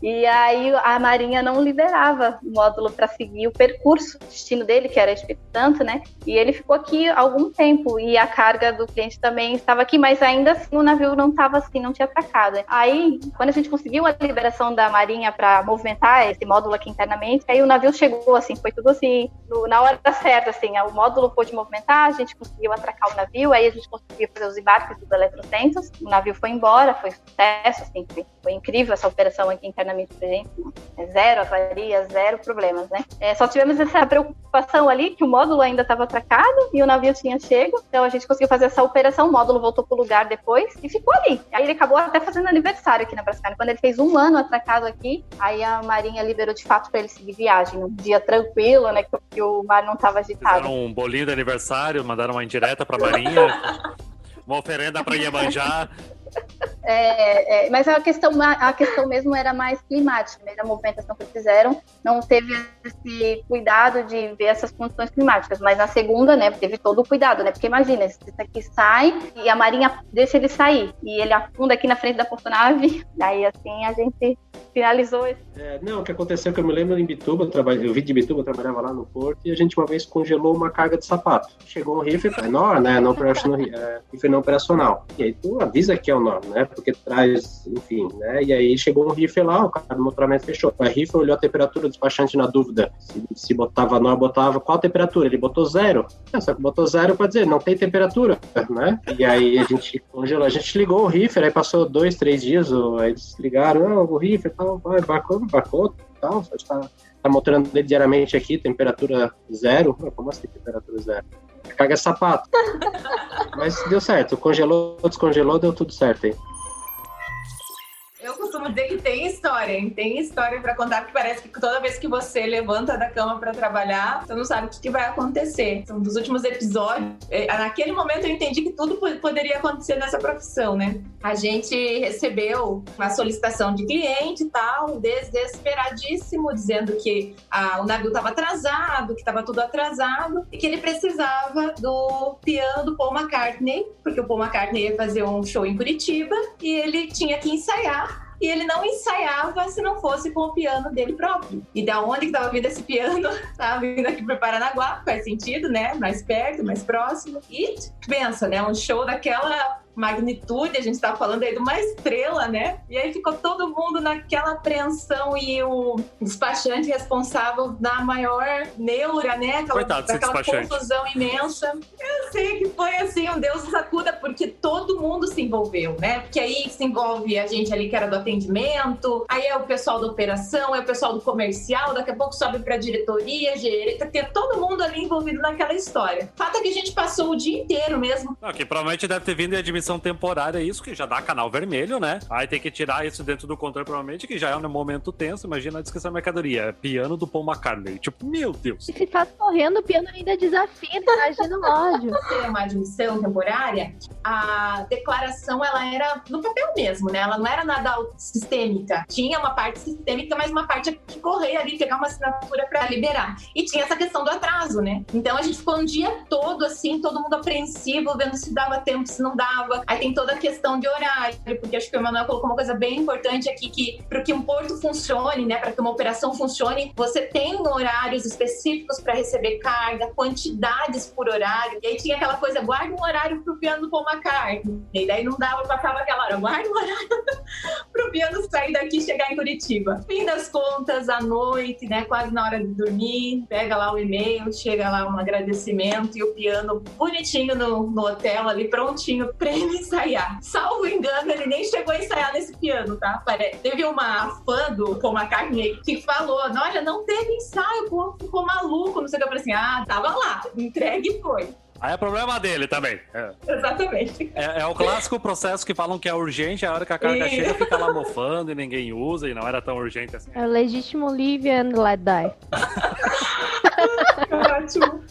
E aí a Marinha não liberava o módulo para seguir o percurso, o destino dele, que era Espírito Santo, né? E ele ficou aqui há algum tempo, e a carga do cliente também estava aqui, mas ainda assim o navio não estava assim, não tinha atracado. Aí, quando a gente conseguiu a liberação da Marinha para movimentar esse módulo aqui internamente, aí o navio chegou, assim, foi tudo assim, na hora certa, assim, o módulo pôde movimentar, a gente conseguiu atracar o navio, aí a gente conseguiu fazer os embarques dos eletrocentros, o navio foi embora, foi sucesso, assim, foi incrível essa operação aqui internamente pra gente, zero avaria, zero problemas, né? Só tivemos essa preocupação ali, que o módulo ainda estava atracado e o navio tinha chego, então a gente conseguiu fazer essa operação, o módulo voltou pro lugar depois e ficou ali. Aí ele acabou até fazendo aniversário aqui na Brascarne, quando ele fez 1 ano atracado aqui, aí a Marinha liberou de fato para ele seguir viagem, num dia tranquilo, né, que o mar não estava agitado. Fizeram um bolinho de aniversário, mandaram uma indireta para a Marinha, uma oferenda para Iemanjá. Mas a questão mesmo era mais climática, né? A movimentação que fizeram não teve esse cuidado de ver essas condições climáticas, mas na segunda, né, teve todo o cuidado, né? Porque imagina, se isso aqui sai e a Marinha deixa ele sair e ele afunda aqui na frente da portonave, daí assim a gente finalizou esse. O que aconteceu, que eu me lembro em Bituba, eu vim de Bituba, eu trabalhava lá no porto, e a gente uma vez congelou uma carga de sapato. Chegou um rifle menor, né, rifle não operacional. E aí tu avisa que é o nome, né, porque traz, enfim, né, e aí chegou um rifle lá, o cara do motoramento fechou. O rifle olhou a temperatura do despachante na dúvida, se botava nó, botava qual temperatura? Ele botou 0. Só que botou 0 para dizer, não tem temperatura, né, e aí a gente congelou, a gente ligou o rifle, aí passou 2, 3 dias, aí eles ligaram, o rifle tal, embarcou, tal, tá mostrando ele diariamente aqui, temperatura 0. Como assim temperatura 0? A carga é sapato. Mas deu certo, congelou, descongelou, deu tudo certo aí. Eu costumo dizer que tem história pra contar, porque parece que toda vez que você levanta da cama pra trabalhar, você não sabe o que vai acontecer. Então, dos últimos episódios, naquele momento eu entendi que tudo poderia acontecer nessa profissão, né? A gente recebeu uma solicitação de cliente e tal, desesperadíssimo, dizendo que o navio estava atrasado, que estava tudo atrasado, e que ele precisava do piano do Paul McCartney, porque o Paul McCartney ia fazer um show em Curitiba, e ele tinha que ensaiar. E ele não ensaiava se não fosse com o piano dele próprio. E da onde que estava vindo esse piano? Estava vindo aqui para Paranaguá, faz sentido, né? Mais perto, mais próximo. E pensa, né? Um show daquela magnitude, a gente tá falando aí de uma estrela, né? E aí ficou todo mundo naquela apreensão e o despachante responsável da maior neura, né? Daquela confusão imensa. Eu sei que foi assim, um Deus nos acuda, porque todo mundo se envolveu, né? Porque aí se envolve a gente ali que era do atendimento, aí é o pessoal da operação, é o pessoal do comercial, daqui a pouco sobe pra diretoria, tem todo mundo ali envolvido naquela história. O fato é que a gente passou o dia inteiro mesmo. Que provavelmente deve ter vindo em admissão temporária, isso que já dá canal vermelho, né? Aí tem que tirar isso dentro do controle, provavelmente, que já é um momento tenso. Imagina a descrição da mercadoria. Piano do Paul McCartney. Tipo, meu Deus. E se tá correndo, o piano ainda desafina, imagina o ódio. Ter uma admissão temporária, a declaração, ela era no papel mesmo, né? Ela não era nada sistêmica. Tinha uma parte sistêmica, mas uma parte que correr ali, pegar uma assinatura para liberar. E tinha essa questão do atraso, né? Então a gente ficou um dia todo assim, todo mundo apreensivo, vendo se dava tempo, se não dava. Aí tem toda a questão de horário, porque acho que o Emanuel colocou uma coisa bem importante aqui, que para que um porto funcione, né? Para que uma operação funcione, você tem horários específicos para receber carga, quantidades por horário. E aí tinha aquela coisa, guarda um horário pro piano pôr uma carga. E daí não dava, passava aquela hora, guarda um horário pro piano sair daqui e chegar em Curitiba. Fim das contas, à noite, né? Quase na hora de dormir, pega lá o e-mail, chega lá um agradecimento e o piano bonitinho no hotel ali, prontinho pra ele ensaiar. Salvo engano, ele nem chegou a ensaiar nesse piano, tá? Teve uma fã do Paul McCartney que falou, olha, não teve ensaio, o povo ficou maluco, não sei o que. Eu falei assim, tava lá, entregue e foi. Aí é problema dele também. Exatamente. É o clássico processo que falam que é urgente, a hora que a carga chega fica lá mofando e ninguém usa e não era tão urgente assim. É o legítimo live and let die. Ótimo.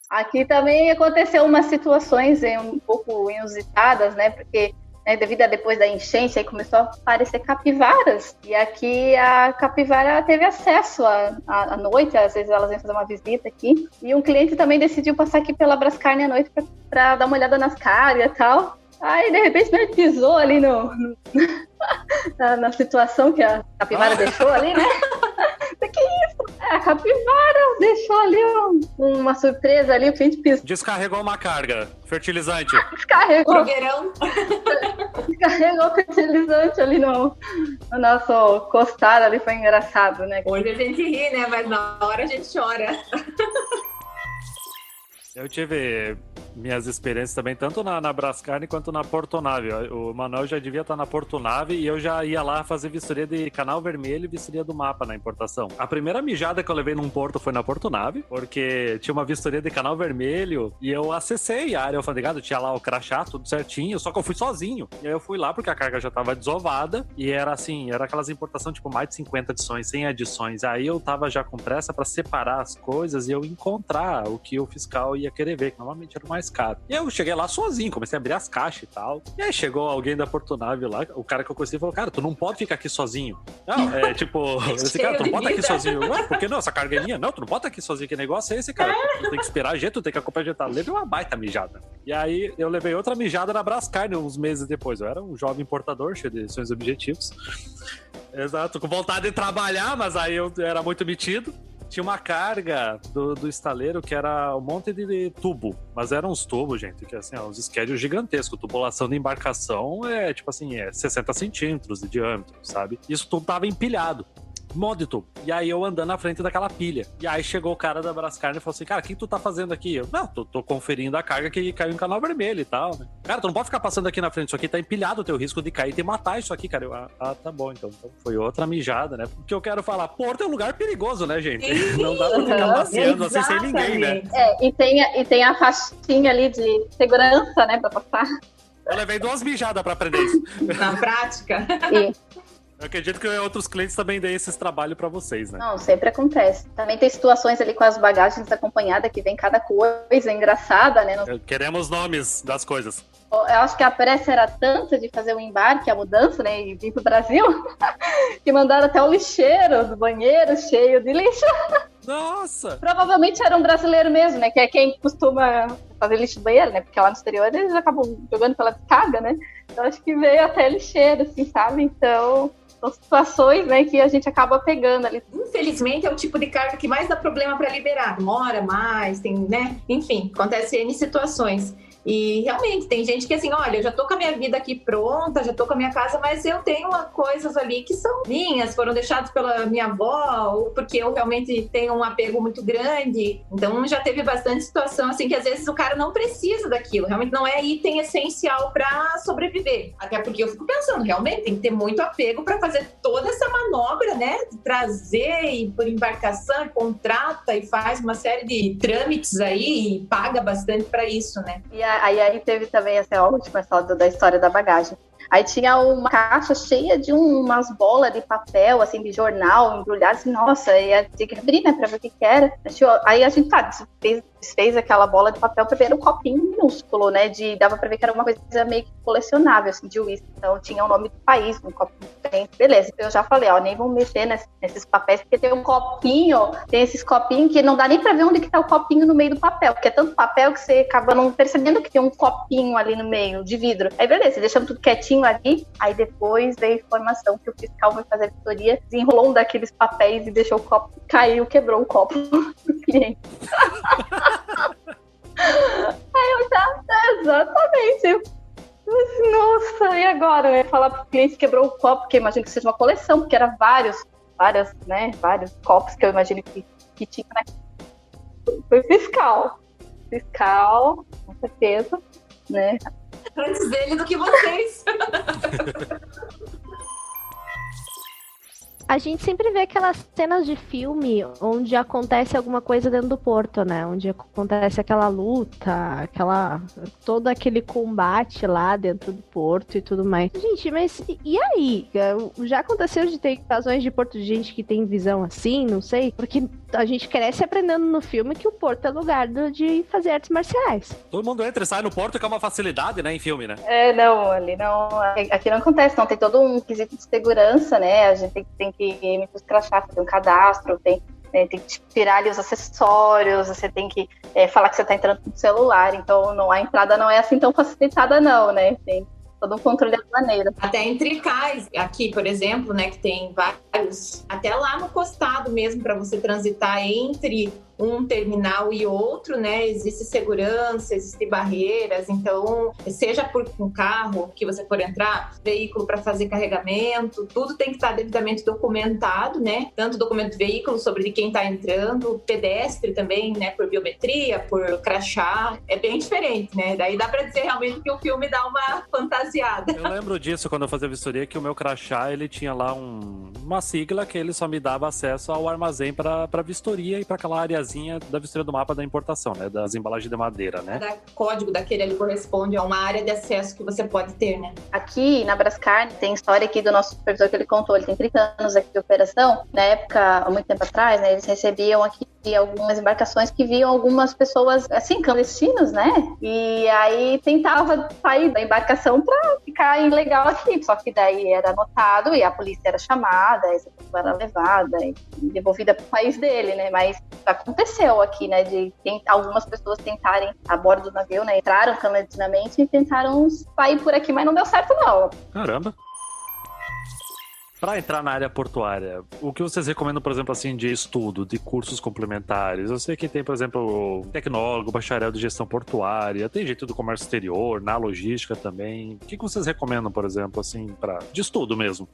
Aqui também aconteceu umas situações um pouco inusitadas, né? Porque devido a depois da enchente, aí começou a aparecer capivaras. E aqui a capivara teve acesso à noite, às vezes elas vêm fazer uma visita aqui. E um cliente também decidiu passar aqui pela Brascarne à noite para dar uma olhada nas cargas e tal. Aí, de repente, ele pisou ali na situação que a capivara deixou ali, né? Que isso? A capivara deixou ali uma surpresa ali, o cliente pisou. Descarregou uma carga, fertilizante. Descarregou. Verão. Descarregou o fertilizante ali no nosso costado ali, foi engraçado, né? Hoje a gente ri, né? Mas na hora a gente chora. Eu tive minhas experiências também, tanto na Brascarne quanto na Portonave. O Manuel já devia estar na Portonave e eu já ia lá fazer vistoria de Canal Vermelho e vistoria do mapa na importação. A primeira mijada que eu levei num porto foi na Portonave, porque tinha uma vistoria de Canal Vermelho e eu acessei a área alfandegada, tinha lá o crachá, tudo certinho, só que eu fui sozinho. E aí eu fui lá porque a carga já estava desovada e era assim, era aquelas importações tipo mais de 50 adições, 100 adições. Aí eu tava já com pressa para separar as coisas e eu encontrar o que o fiscal ia querer ver, que normalmente era o mais caro. E eu cheguei lá sozinho, comecei a abrir as caixas e tal. E aí chegou alguém da Portonave lá, o cara que eu conheci falou, cara, tu não pode ficar aqui sozinho. Não, eu disse, cara, tu não pode estar aqui sozinho. Ué, por que não? Essa carga é minha? Não, tu não pode estar aqui sozinho. Que negócio é esse, cara? Tu tem que esperar a gente, tu tem que acompanhar a gente. Levei uma baita mijada. E aí eu levei outra mijada na Brascarne uns meses depois. Eu era um jovem importador, cheio de sonhos e objetivos. Exato, com vontade de trabalhar, mas aí eu era muito metido. Tinha uma carga do estaleiro que era um monte de tubo, mas eram uns tubos, gente, que assim, uns schedules gigantescos. Tubulação de embarcação é, tipo assim, 60 centímetros de diâmetro, sabe? Isso tudo tava empilhado. Monte de tubo. E aí eu andando na frente daquela pilha. E aí chegou o cara da Brascarne e falou assim, cara, o que tu tá fazendo aqui? Eu, não, tô conferindo a carga que caiu em Canal Vermelho e tal, né? Cara, tu não pode ficar passando aqui na frente, isso aqui tá empilhado, o teu risco de cair e te matar isso aqui, cara. Eu, tá bom, então foi outra mijada, né? Porque eu quero falar, porto é um lugar perigoso, né, gente? Não dá pra ficar passeando assim sem ninguém, né? E tem a faixinha ali de segurança, né, pra passar. Eu levei 2 mijadas pra aprender isso. Na prática. Eu acredito que outros clientes também deem esses trabalhos pra vocês, né? Não, sempre acontece. Também tem situações ali com as bagagens acompanhadas que vem cada coisa engraçada, né? Queremos nomes das coisas. Eu acho que a pressa era tanta de fazer o embarque, a mudança, né, e vir pro Brasil, que mandaram até o lixeiro do banheiro cheio de lixo. Nossa! Provavelmente era um brasileiro mesmo, né, que é quem costuma fazer lixo do banheiro, né, porque lá no exterior eles acabam jogando pela descarga, né. Então acho que veio até lixeiro, assim, sabe? Então são situações, né, que a gente acaba pegando ali. Infelizmente, é o tipo de carga que mais dá problema para liberar. Demora mais, tem, né? Enfim, acontece N situações. E realmente, tem gente que assim, olha, eu já tô com a minha vida aqui pronta, já tô com a minha casa, mas eu tenho coisas ali que são minhas, foram deixadas pela minha avó, ou porque eu realmente tenho um apego muito grande. Então já teve bastante situação assim que às vezes o cara não precisa daquilo, realmente não é item essencial para sobreviver. Até porque eu fico pensando, realmente tem que ter muito apego para fazer toda essa manobra, né? De trazer e por embarcação, contrata e faz uma série de trâmites aí e paga bastante para isso, né? E aí teve também essa última só da história da bagagem. Aí tinha uma caixa cheia de umas bolas de papel, assim, de jornal, embrulhadas. Nossa, e a gente abrir, né, pra ver o que era. Aí a gente, desfez aquela bola de papel pra ver um copinho minúsculo, né, dava pra ver que era uma coisa meio que colecionável, assim, de uísque. Então tinha o nome do país, um copinho bem. Beleza, então eu já falei, nem vão mexer nesses papéis, porque tem um copinho, tem esses copinhos que não dá nem pra ver onde que tá o copinho no meio do papel, porque é tanto papel que você acaba não percebendo que tem um copinho ali no meio, de vidro. Aí beleza, deixamos tudo quietinho ali, aí depois veio a informação que o fiscal foi fazer a vistoria, desenrolou um daqueles papéis e deixou o copo, caiu, quebrou o copo do cliente. Aí eu já, exatamente, nossa, e agora? Eu ia falar pro cliente que quebrou o copo, porque eu imagino que seja uma coleção, porque era vários copos que eu imagino que tinha, né? Foi fiscal, com certeza, né? Antes dele do que vocês. A gente sempre vê aquelas cenas de filme onde acontece alguma coisa dentro do porto, né? Onde acontece aquela luta, todo aquele combate lá dentro do porto e tudo mais. Gente, mas e aí? Já aconteceu de ter invasões de porto de gente que tem visão assim? Não sei. Porque a gente cresce aprendendo no filme que o porto é lugar de fazer artes marciais. Todo mundo entra e sai no porto, que é uma facilidade, né, em filme, né? Não, ali não. Aqui não acontece, não. Tem todo um quesito de segurança, né? A gente tem que emitir os crachás, fazer um cadastro, tem que tirar ali os acessórios, você tem que falar que você está entrando com o celular, então a entrada não é assim tão facilitada não, né? Tem todo um controle da maneira. Até entre cais, aqui, por exemplo, né, que tem vários, até lá no costado mesmo, para você transitar entre um terminal e outro, né, existe segurança, existem barreiras, então, seja por um carro que você for entrar, veículo para fazer carregamento, tudo tem que estar devidamente documentado, né, tanto documento de veículo sobre quem está entrando, pedestre também, né, por biometria, por crachá, é bem diferente, né, daí dá para dizer realmente que o filme dá uma fantasiada. Eu lembro disso quando eu fazia vistoria, que o meu crachá, ele tinha lá uma sigla que ele só me dava acesso ao armazém para vistoria e para aquela áreazinha da vistoria do mapa da importação, né? Das embalagens de madeira, né? O código daquele ali corresponde a uma área de acesso que você pode ter, né? Aqui na Brascar tem história aqui do nosso supervisor que ele contou, ele tem 30 anos aqui de operação. Na época, há muito tempo atrás, né? Eles recebiam aqui algumas embarcações que viam algumas pessoas, assim, clandestinos, né? E aí tentava sair da embarcação pra ficar ilegal aqui, só que daí era anotado e a polícia era chamada, essa pessoa era levada e devolvida pro país dele, né? Mas aconteceu aqui, né, de algumas pessoas tentarem a bordo do navio, né, entraram clandestinamente e tentaram sair por aqui, mas não deu certo não. Caramba! Para entrar na área portuária, o que vocês recomendam, por exemplo, assim, de estudo, de cursos complementares? Eu sei que tem, por exemplo, tecnólogo, bacharel de gestão portuária, tem jeito do comércio exterior, na logística também. O que vocês recomendam, por exemplo, assim, de estudo mesmo?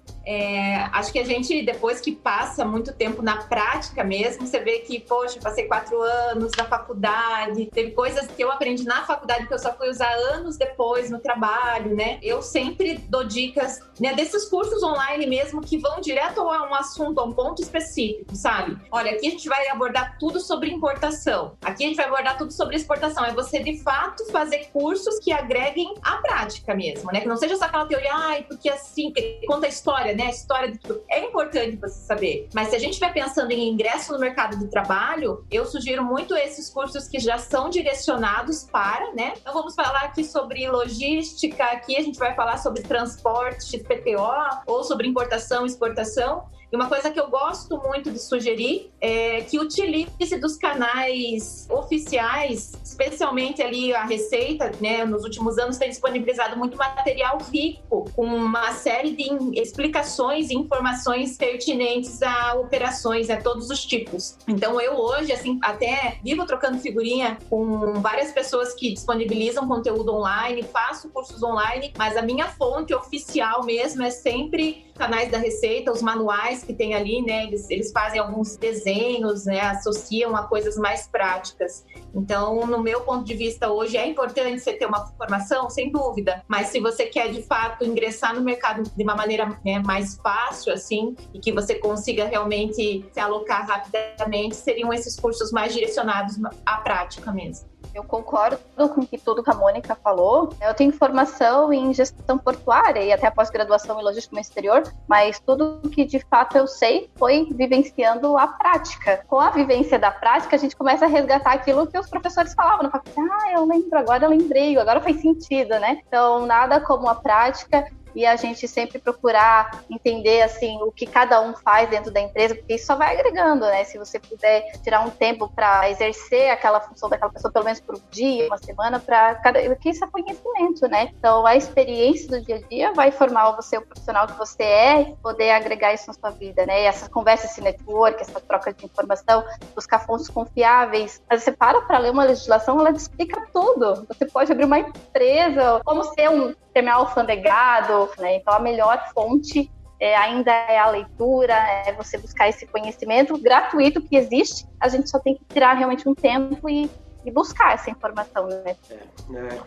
Acho que a gente, depois que passa muito tempo na prática mesmo, você vê que, poxa, passei 4 anos na faculdade, teve coisas que eu aprendi na faculdade que eu só fui usar anos depois no trabalho, né? Eu sempre dou dicas, né, desses cursos online mesmo, que vão direto a um assunto, a um ponto específico, sabe? Olha, aqui a gente vai abordar tudo sobre importação. Aqui a gente vai abordar tudo sobre exportação. É você, de fato, fazer cursos que agreguem a prática mesmo, né? Que não seja só aquela teoria, porque assim, conta a história, né? A história de tudo. É importante você saber. Mas se a gente estiver pensando em ingresso no mercado de trabalho, eu sugiro muito esses cursos que já são direcionados para, né? Então vamos falar aqui sobre logística, aqui a gente vai falar sobre transporte, XPTO, ou sobre importação, exportação. E uma coisa que eu gosto muito de sugerir é que utilize dos canais oficiais, especialmente ali a Receita, né? Nos últimos anos tem disponibilizado muito material rico, com uma série de explicações e informações pertinentes a operações, né? Todos os tipos. Então eu hoje, assim, até vivo trocando figurinha com várias pessoas que disponibilizam conteúdo online, faço cursos online, mas a minha fonte oficial mesmo é sempre canais da Receita, os manuais que tem ali, né? Eles fazem alguns desenhos, né? Associam a coisas mais práticas. Então, no meu ponto de vista, hoje é importante você ter uma formação, sem dúvida, mas se você quer, de fato, ingressar no mercado de uma maneira mais fácil, assim, e que você consiga realmente se alocar rapidamente, seriam esses cursos mais direcionados à prática mesmo. Eu concordo com tudo que a Mônica falou. Eu tenho formação em gestão portuária e até pós-graduação em logística no exterior, mas tudo que de fato eu sei foi vivenciando a prática. Com a vivência da prática, a gente começa a resgatar aquilo que os professores falavam na faculdade. Eu lembro, agora eu lembrei, agora faz sentido, né? Então, nada como a prática. E a gente sempre procurar entender, assim, o que cada um faz dentro da empresa, porque isso só vai agregando, né? Se você puder tirar um tempo para exercer aquela função daquela pessoa, pelo menos por um dia, uma semana, porque isso é conhecimento, né? Então, a experiência do dia a dia vai formar você o profissional que você é e poder agregar isso na sua vida, né? E essas conversas, esse network, essa troca de informação, buscar fontes confiáveis. Mas você para ler uma legislação, ela te explica tudo. Você pode abrir uma empresa, como ser um terminal alfandegado, né? Então a melhor fonte ainda é a leitura, é você buscar esse conhecimento gratuito que existe, a gente só tem que tirar realmente um tempo e buscar essa informação, né?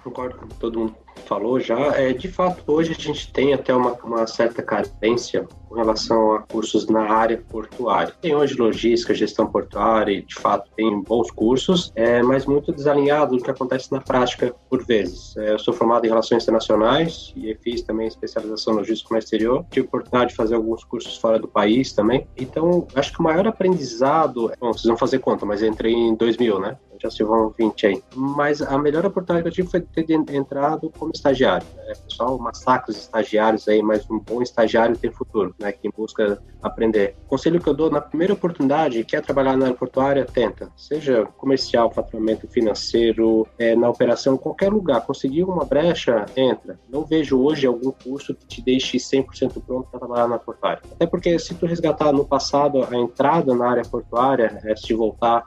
Concordo com todo mundo que falou já. De fato, hoje a gente tem até uma certa carência com relação a cursos na área portuária. Tem hoje logística, gestão portuária, e de fato tem bons cursos, mas muito desalinhado do que acontece na prática por vezes. Eu sou formado em Relações Internacionais e fiz também especialização em logística no exterior. Tive a oportunidade de fazer alguns cursos fora do país também. Então, acho que o maior aprendizado... Bom, vocês vão fazer conta, mas eu entrei em 2000, né? Já se vão 20 aí. Mas a melhor oportunidade que eu tive foi ter entrado como estagiário. Pessoal, massacre os estagiários aí, mas um bom estagiário tem futuro, né? Quem busca aprender. O conselho que eu dou na primeira oportunidade, quer trabalhar na área portuária, tenta. Seja comercial, faturamento financeiro, na operação, qualquer lugar. Conseguiu uma brecha, entra. Não vejo hoje algum curso que te deixe 100% pronto para trabalhar na portuária. Até porque se tu resgatar no passado a entrada na área portuária, se voltar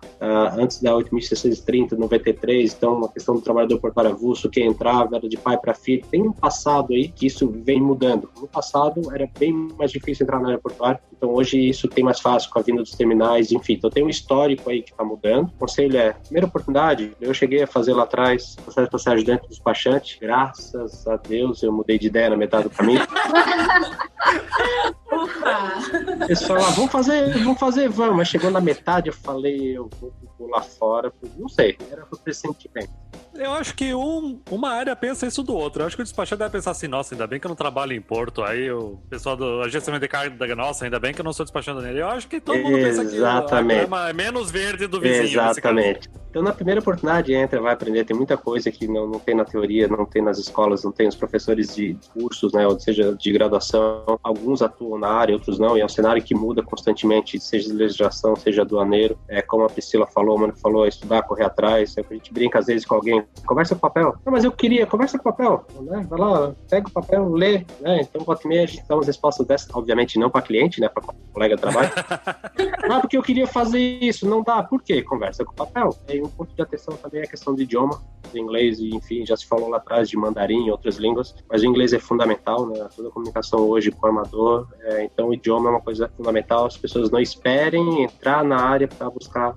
antes da 8.630, 93, então a questão do trabalhador portuário avulso, que entrava era de pai para filho. Tem um passado aí que isso vem mudando. No passado era bem mais difícil entrar na área portuária, então hoje isso tem mais fácil com a vinda dos terminais, enfim. Então tem um histórico aí que está mudando. O conselho primeira oportunidade, eu cheguei a fazer lá atrás processo para ser ajudante do despachante. Graças a Deus eu mudei de ideia na metade do caminho. Eles falaram, vamos fazer, mas chegou na metade eu falei, eu vou pular fora, não sei, era o pressentimento. Eu acho que uma área pensa isso do outro. Eu acho que o despachante deve pensar assim, nossa, ainda bem que eu não trabalho em Porto. Aí o pessoal do agenciamento de carga, nossa, ainda bem que eu não sou despachante nele. Eu acho que todo mundo pensa que a grama é menos verde do vizinho. Exatamente. Então, na primeira oportunidade, entra, vai aprender. Tem muita coisa que não tem na teoria, não tem nas escolas, não tem os professores de cursos, né, ou seja, de graduação. Alguns atuam na área, outros não, e é um cenário que muda constantemente, seja de legislação, seja aduaneiro. Como a Priscila falou, o Mano falou, estudar, correr atrás. A gente brinca às vezes com alguém, conversa com o papel. Não, mas eu queria, conversa com o papel, né? Vai lá, pega o papel, lê, né? Então, volta e meia, a gente dá umas respostas dessas, obviamente não para cliente, né, para colega de trabalho. Porque eu queria fazer isso, não dá. Por quê? Conversa com o papel. E um ponto de atenção também é a questão do idioma, do inglês, e enfim, já se falou lá atrás de mandarim e outras línguas, mas o inglês é fundamental, né? Toda a comunicação hoje com o armador, então o idioma é uma coisa fundamental. As pessoas não esperem entrar na área para buscar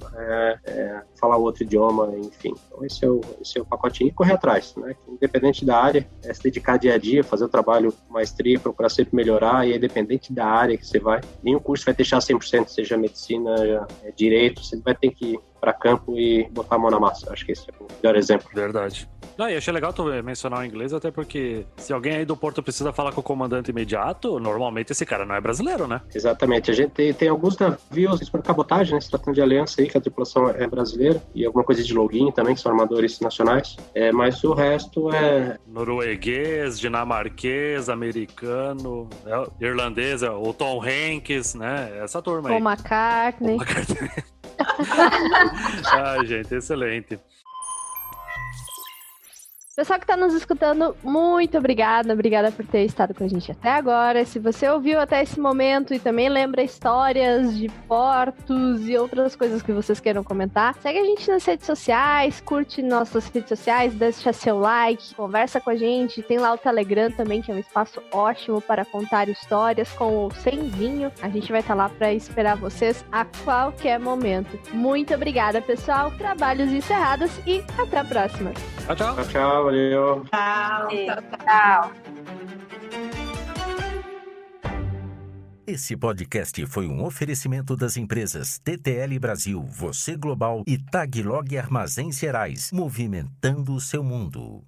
falar outro idioma, enfim. Então esse é o pacotinho, e correr atrás, né? Independente da área, se dedicar dia a dia, fazer o trabalho com maestria, procurar sempre melhorar, e independente da área que você vai, nenhum curso vai deixar 100%, seja medicina, direito, você vai ter que ir para campo e botar a mão na massa. Acho que esse é o melhor exemplo. Verdade. Não, e achei legal tu mencionar o inglês, até porque se alguém aí do Porto precisa falar com o comandante imediato, normalmente esse cara não é brasileiro, né? Exatamente. A gente tem alguns navios por cabotagem, né? Se tratando de aliança aí, que a tripulação é brasileira, e alguma coisa de login também, que são armadores nacionais, mas o resto é... norueguês, dinamarquês, americano, irlandês, o Tom Hanks, né? Essa turma aí. Paul McCartney. Ai, gente, excelente. Pessoal que tá nos escutando, muito obrigada por ter estado com a gente até agora. Se você ouviu até esse momento e também lembra histórias de portos e outras coisas que vocês queiram comentar, segue a gente nas redes sociais, curte nossas redes sociais, deixa seu like, conversa com a gente. Tem lá o Telegram também, que é um espaço ótimo para contar histórias com ou sem vinho. A gente vai estar lá para esperar vocês a qualquer momento. Muito obrigada, pessoal. Trabalhos encerrados e até a próxima. Tchau, tchau. Tchau, tchau, valeu. Tchau. Esse podcast foi um oferecimento das empresas TTL Brasil, Você Global e Taglog Armazéns Gerais, movimentando o seu mundo.